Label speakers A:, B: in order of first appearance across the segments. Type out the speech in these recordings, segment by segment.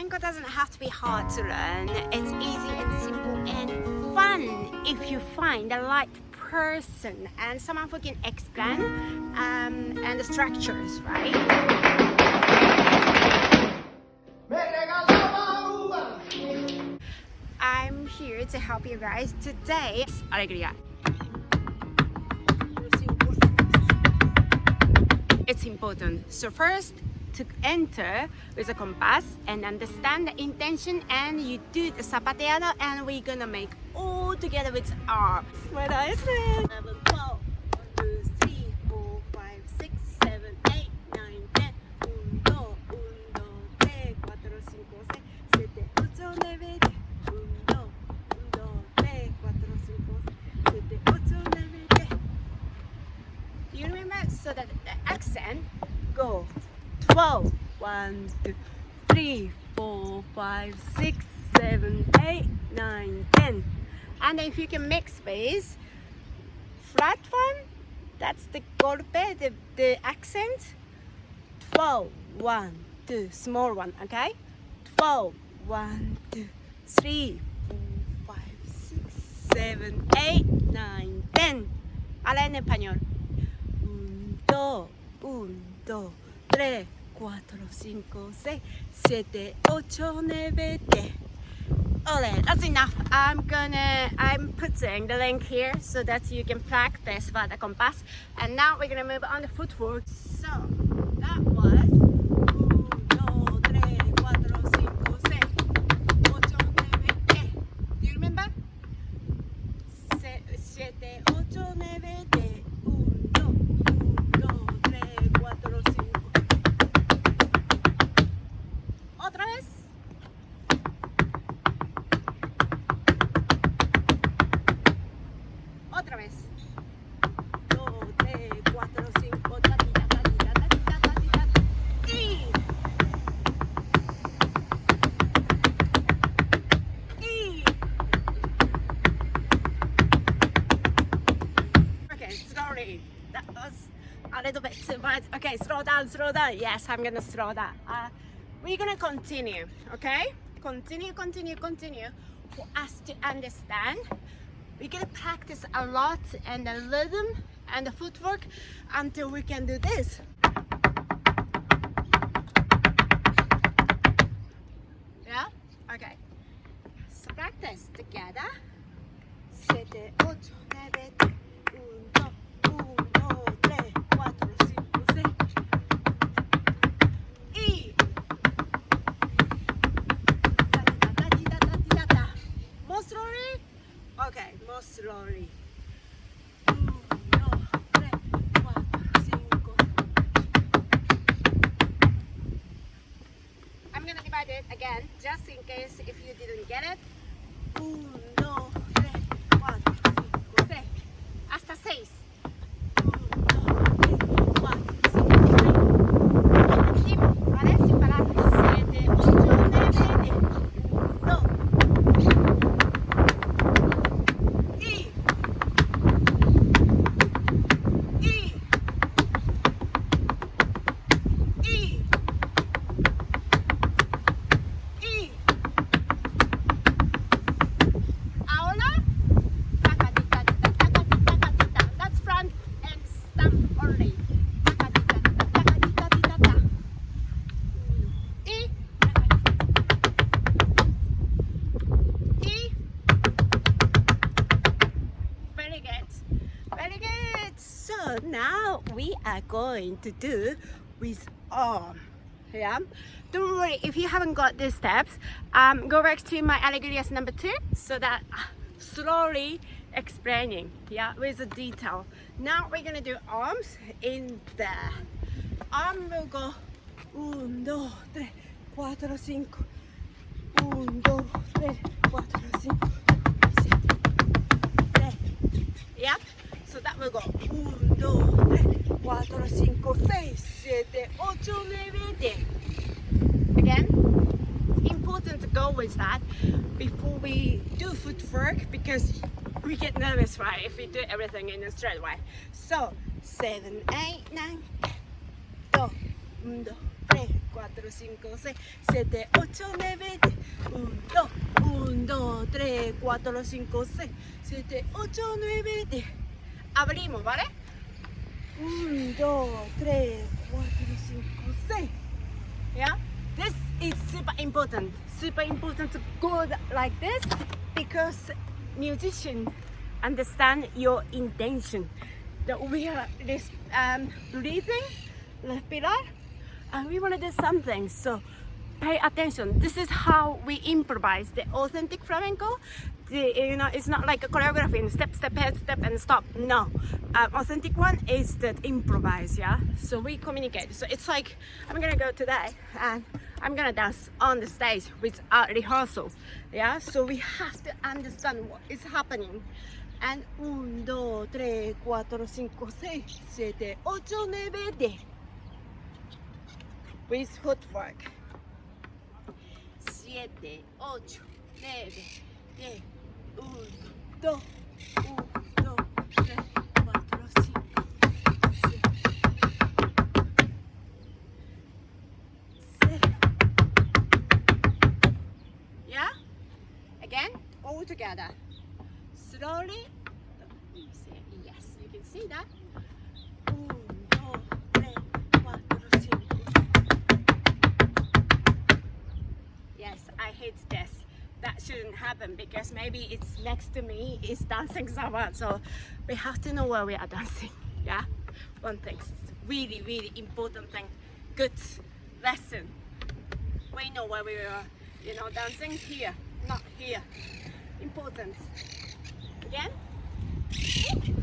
A: Flamenco doesn't have to be hard to learn. It's easy and simple and fun if you find the right person and someone who can explain and the structures, right? I'm here to help you guys today. Alegria. It's important. So first, to enter with a compass and understand the intention, and you do the zapateado, and we're gonna make all together with arms. What I said. 11, 12, 1, 2, 3, 4, 5, 6, 7, 8, 9, 10. 1, 2, 1, 2, 3, 4, 5, 6, 7, 8, 9, 10. 1, 2, 1, 2, 3, 4, 5, 6, 7, 8, 9, 10. Do you remember? So that the accent go 12, 1, 2, 3, 4, 5, 6, 7, 8, 9, 10. And then if you can make space, flat one, that's the golpe, the accent. 12, 1, 2, small one, okay? 12, 1, 2, 3, 4, 5, 6, 7, 8, 9, 10. Habla en español. 1, 2, 3, 4, 5, 6, 7, 8, 9, 10. Alright, that's enough. I'm putting the link here so that you can practice for the compass. And now we're gonna move on to footwork. So that was 1, 2, 3, 4, 5, 6, 8, 9, 10. Do you remember? 7, 8, 9, 10. 1, 2, 3, 4, 5. Otra vez. Otra vez. 2, 3, 4, 5. Okay, slowly. That was a little bit too much. Okay, slow down. Yes, I'm gonna slow down. We're gonna continue, okay? Continue for us to understand. We're gonna practice a lot and the rhythm and the footwork until we can do this. Yeah? Okay. So practice together. 7, 8, 9, 10. 1, 2, 1, 2, 3, 4, 5, 6. More slowly? Okay, more slowly. 1, 2, 3, 4, 5. I'm gonna divide it again, just in case if you didn't get it. 1, 2, 3, 4, 5, 6. Hasta 6. 1, 2, 3, 4, 5, 6. ¿Vale? Sin parar. 7, 8, 9, 10. 1, 2. Now we are going to do with arm. Yeah, don't worry if you haven't got these steps. Go back to my Alegrias number 2 so that slowly explaining, yeah, with the detail. Now we're gonna do arms in there. Arm will go 1, 2, 3, 4, 5. 1, 2, 3, 4, 5, 6, 7. Yeah. So that will go 1, 2, 3, 4, 5, 6, 7, 8, 9, 10. Again, it's important to go with that before we do footwork because we get nervous, right, if we do everything in a straight way. So 7, 8, 9, 10. 2, 1, 2, 3, 4, 5, 6, 7, 8, 9, 10. 1, 2, 3, 4, 5, 6, 7, 8, 9, 10. Abrimos, ¿vale? 1, 2, 3, 4, 5, 6. Yeah? This is super important to go like this because musicians understand your intention. That we are breathing, respirar, and we want to do something. So pay attention. This is how we improvise the authentic flamenco. It's not like a choreography, step, head, step, and stop. No, authentic one is that improvise. Yeah. So we communicate. So it's like I'm gonna go today and I'm gonna dance on the stage without rehearsal. Yeah. So we have to understand what is happening. And 1, 2, 3, 4, 5, 6, 7, 8, 9, 10. With footwork. 7, 8, 9, 10. 1, 2, 1, 2, 3, 4, 5, 6, 7. Yeah? Again, all together. Slowly. Yes, you can see that. 1, 2, 3, 4, 5. Yes, I hate this. That shouldn't happen because maybe it's next to me is dancing someone. So we have to know where we are dancing. Yeah, one thing, really, really important thing. Good lesson. We know where we are. Dancing here, not here. Important. Again. 7,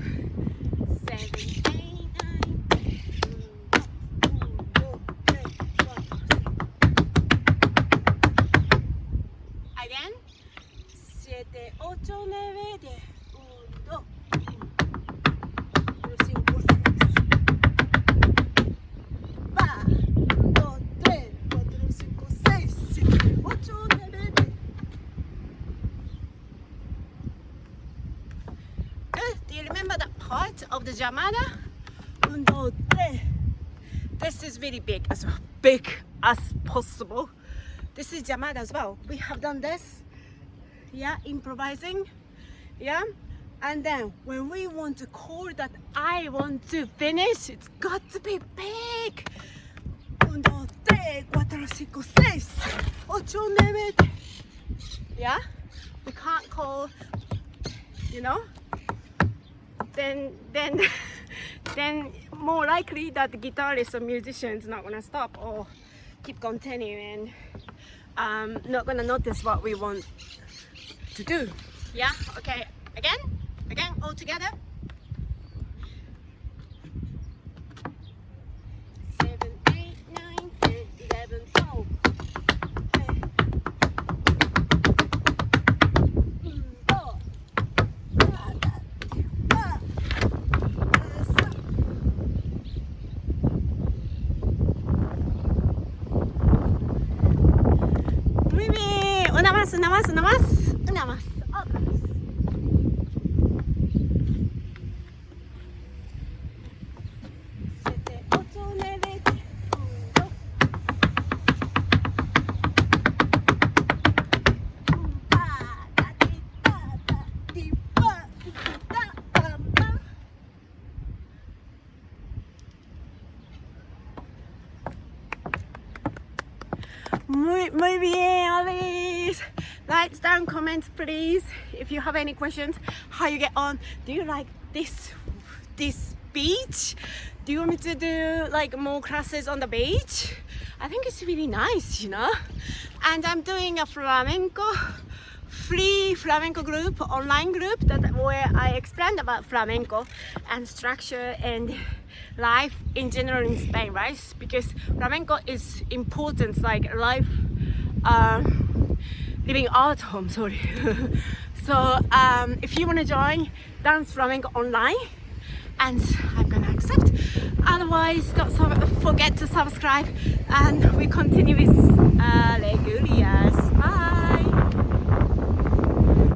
A: 8, 9. Again. 7, 8, 9, 10. 1, 2, 3, 4, 5, 1, 2, 3, 4, 5, 6, 7, 8, 9, 10. Do you remember that part of the llamada? 1, 2, 3. This is really big as possible. This is llamada as well. We have done this. Yeah, improvising. Yeah, and then when we want to call that I want to finish, it's got to be big. 1, 2, 3, 4, 5, 6, 8, 9, 10. Yeah, we can't call, then more likely that the guitarist or musician is not gonna stop or keep continuing and not gonna notice what we want to do. Yeah, okay, again, all together. 7, 8, 9, 10, 11, 12. Una más. Otra vez. 7, 8, 9, 10. 1, 2. Muy bien, Alice. Likes down, comments please. If you have any questions, how you get on. Do you like this beach? Do you want me to do like more classes on the beach? I think it's really nice, And I'm doing a free flamenco group, online group where I explain about flamenco and structure and life in general in Spain, right? Because flamenco is important, like life, living art form, sorry. So if you want to join dance flamenco online, and I'm gonna accept, otherwise don't forget to subscribe, and we continue with Alegrias. Bye.